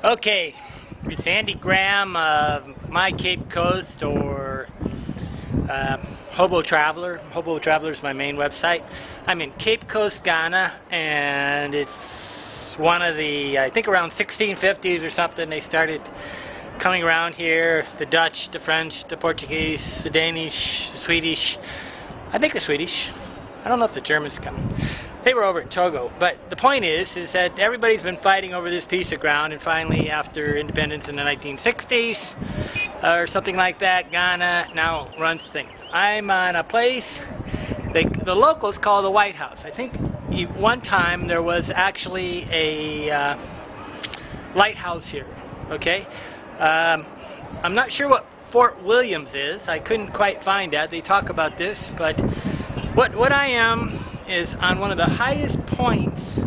Okay, it's Andy Graham of My Cape Coast, or Hobo Traveler. Hobo Traveler is my main website. I'm in Cape Coast, Ghana, and it's one of the, I think around 1650s or something, they started coming around here. The Dutch, the French, the Portuguese, the Danish, the Swedish. I think the Swedish. I don't know if the Germans come. They were over at Togo. But the point is that everybody's been fighting over this piece of ground, and finally, after independence in the 1960s, or something like that, Ghana now runs things. I'm on a place the locals call the LIghthouse. I think one time there was actually a lighthouse here. Okay? I'm not sure what Fort Williams is. I couldn't quite find that. They talk about this, but what I am is on one of the highest points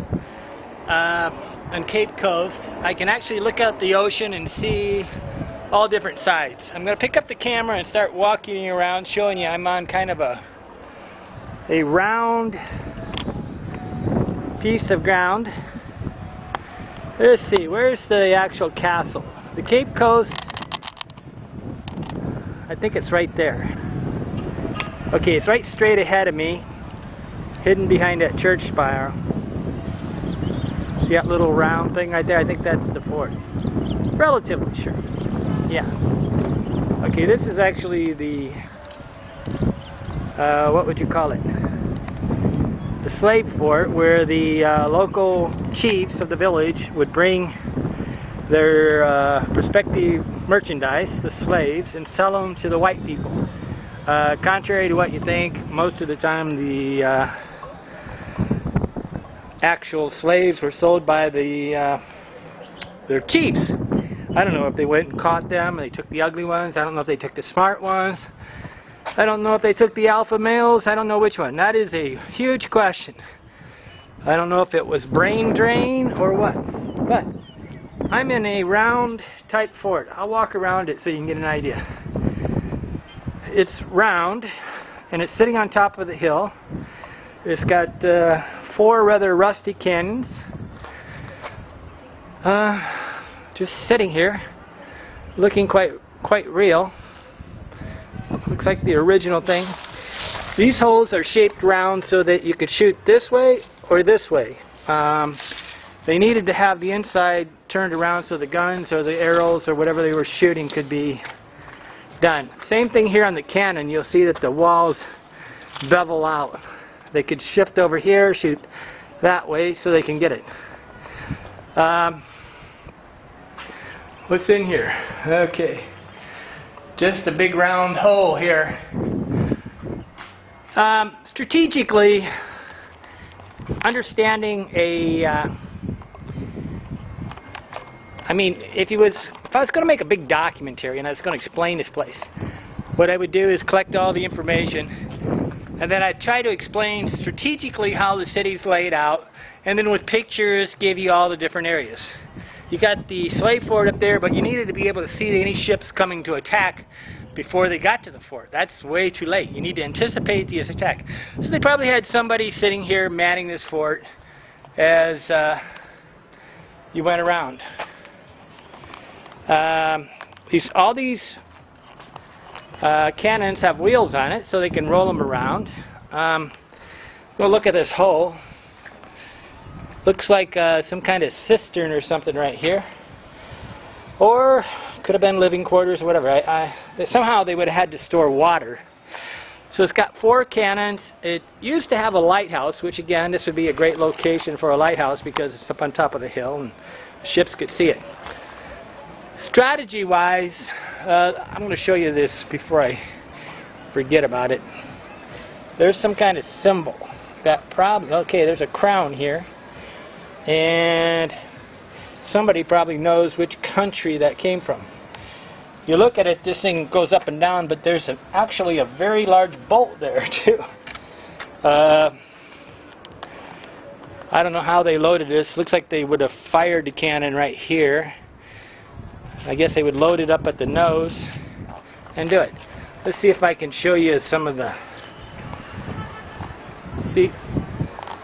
on Cape Coast. I can actually look out the ocean and see all different sides. I'm going to pick up the camera and start walking around, showing you I'm on kind of a round piece of ground. Let's see, where's the actual castle? The Cape Coast, I think it's right there. Okay, it's right straight ahead of me, hidden behind that church spire. See that little round thing right there? I think that's the fort. Relatively sure. Yeah. Okay, this is actually the, what would you call it? The slave fort, where the local chiefs of the village would bring their prospective merchandise, the slaves, and sell them to the white people. Contrary to what you think, most of the time the actual slaves were sold by their chiefs. I don't know if they went and caught them and they took the ugly ones. I don't know if they took the smart ones. I don't know if they took the alpha males. I don't know which one. That is a huge question. I don't know if it was brain drain or what. But I'm in a round type fort. I'll walk around it so you can get an idea. It's round and it's sitting on top of the hill. It's got 4 rather rusty cannons. Just sitting here, looking quite real. Looks like the original thing. These holes are shaped round so that you could shoot this way or this way. They needed to have the inside turned around so the guns or the arrows or whatever they were shooting could be done. Same thing here on the cannon. You'll see that the walls bevel out. They could shift over here, shoot that way so they can get it. What's in here? Okay. Just a big round hole here. Strategically, understanding I mean, if I was going to make a big documentary and I was going to explain this place, what I would do is collect all the information, and then I'd try to explain strategically how the city's laid out, and then with pictures give you all the different areas. You got the slave fort up there, but you needed to be able to see any ships coming to attack before they got to the fort. That's way too late. You need to anticipate the attack. So they probably had somebody sitting here manning this fort as you went around. All these cannons have wheels on it, so they can roll them around. Go look at this hole. Looks like some kind of cistern or something right here, or could have been living quarters or whatever. Somehow they would have had to store water. So it's got 4 cannons. It used to have a lighthouse, which again, this would be a great location for a lighthouse because it's up on top of the hill and ships could see it. Strategy wise, I'm going to show you this before I forget about it. There's some kind of symbol. Okay, there's a crown here. And somebody probably knows which country that came from. You look at it, this thing goes up and down, but there's actually a very large bolt there too. I don't know how they loaded this. Looks like they would have fired the cannon right here. I guess they would load it up at the nose and do it. Let's see if I can show you some of the... See,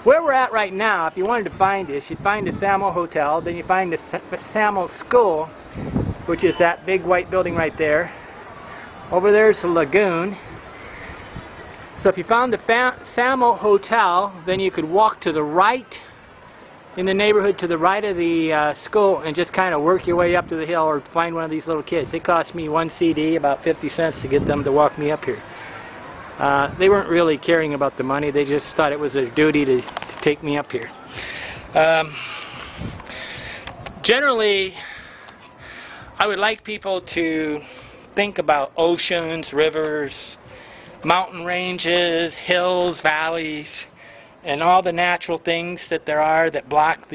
Where we're at right now, if you wanted to find this, you'd find the Samo Hotel, then you find the Samo School, which is that big white building right there. Over there's the lagoon. So if you found the Samo Hotel, then you could walk to the right in the neighborhood to the right of the school and just kind of work your way up to the hill or find one of these little kids. It cost me one CD, about 50 cents, to get them to walk me up here. They weren't really caring about the money, they just thought it was their duty to take me up here. Generally, I would like people to think about oceans, rivers, mountain ranges, hills, valleys, and all the natural things that there are that block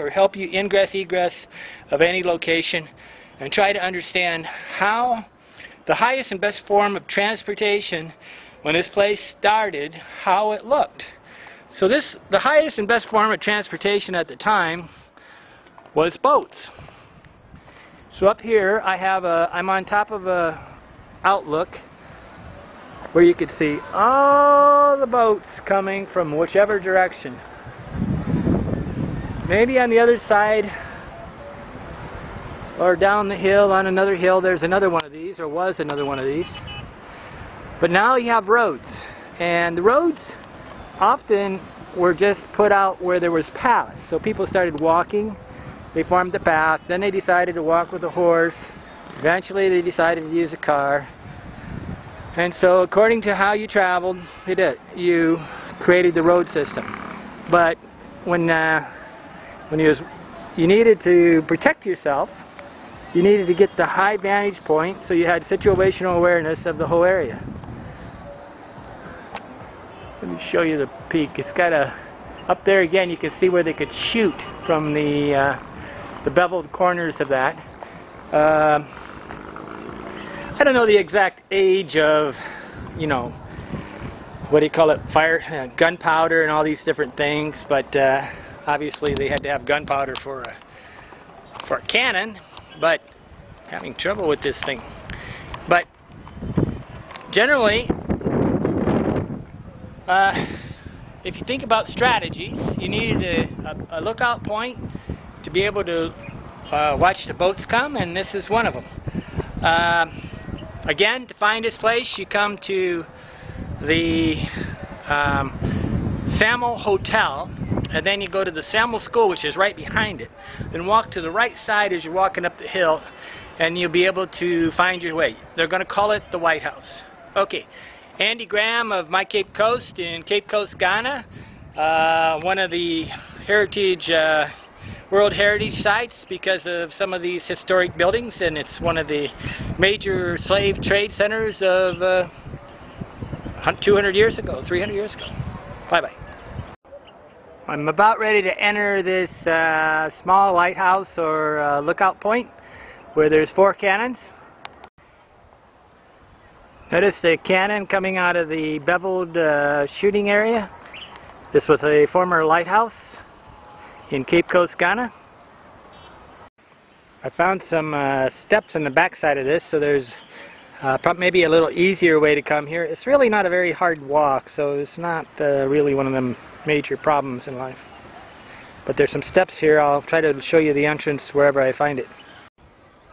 or help you ingress, egress of any location, and try to understand how the highest and best form of transportation when this place started, how it looked. So the highest and best form of transportation at the time was boats. So up here I'm on top of a outlook where you could see all the boats coming from whichever direction. Maybe on the other side or down the hill on another hill there's another one of these, or was another one of these. But now you have roads, and the roads often were just put out where there was paths. So people started walking, they formed the path, then they decided to walk with a horse, eventually they decided to use a car. And so according to how you traveled, you created the road system. But when you needed to protect yourself, you needed to get the high vantage point, so you had situational awareness of the whole area. Let me show you the peak. It's got up there again, you can see where they could shoot from the beveled corners of that. I don't know the exact age of, what do you call it, gunpowder and all these different things, but obviously they had to have gunpowder for a cannon, but having trouble with this thing. But generally, if you think about strategies, you needed a lookout point to be able to watch the boats come, and this is one of them. Again, to find this place, you come to the Samo Hotel, and then you go to the Samo School, which is right behind it. Then walk to the right side as you're walking up the hill, and you'll be able to find your way. They're going to call it the LIghthouse. Okay, Andy Graham of My Cape Coast in Cape Coast, Ghana, one of the World Heritage Sites because of some of these historic buildings, and it's one of the major slave trade centers of 200 years ago, 300 years ago. Bye-bye. I'm about ready to enter this small lighthouse or lookout point where there's 4 cannons. Notice the cannon coming out of the beveled shooting area. This was a former lighthouse in Cape Coast, Ghana. I found some steps on the backside of this, so there's maybe a little easier way to come here. It's really not a very hard walk, so it's not really one of them major problems in life. But there's some steps here. I'll try to show you the entrance wherever I find it.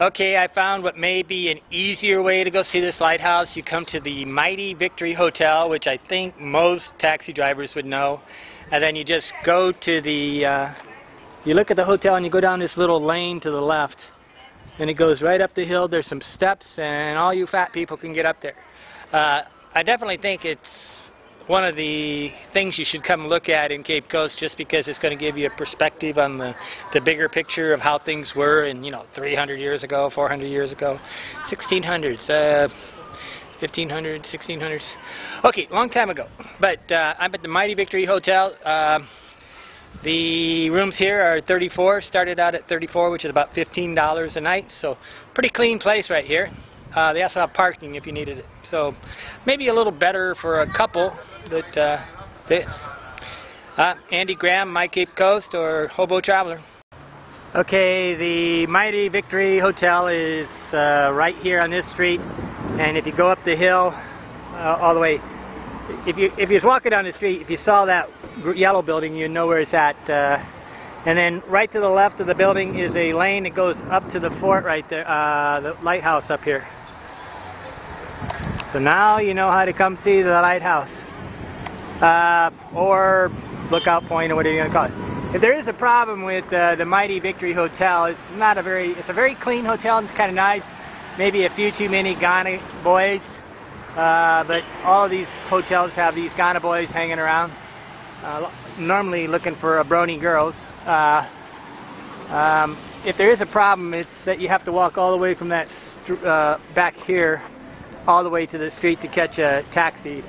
Okay, I found what may be an easier way to go see this lighthouse. You come to the Mighty Victory Hotel, which I think most taxi drivers would know. And then you just go to the, you look at the hotel and you go down this little lane to the left. And it goes right up the hill. There's some steps, and all you fat people can get up there. I definitely think it's one of the things you should come look at in Cape Coast, just because it's going to give you a perspective on the bigger picture of how things were in, 300 years ago, 400 years ago, 1600s, 1500s, 1600s. Okay, long time ago. But I'm at the Mighty Victory Hotel. The rooms here are 34, started out at 34, which is about $15 a night, so pretty clean place right here. They also have parking if you needed it, so maybe a little better for a couple that fits. Andy Graham, My Cape Coast, or Hobo Traveler. Okay, the Mighty Victory Hotel is right here on this street, and if you go up the hill all the way, if you was walking down the street, if you saw that yellow building, you'd know where it's at. And then right to the left of the building is a lane that goes up to the fort right there, the lighthouse up here. So now you know how to come see the lighthouse, or lookout point, or whatever you're going to call it. If there is a problem with the Mighty Victory Hotel, it's a very clean hotel. It's kind of nice. Maybe a few too many Ghana boys, but all of these hotels have these Ghana boys hanging around, normally looking for brony girls. If there is a problem, it's that you have to walk all the way from that back here all the way to the street to catch a taxi.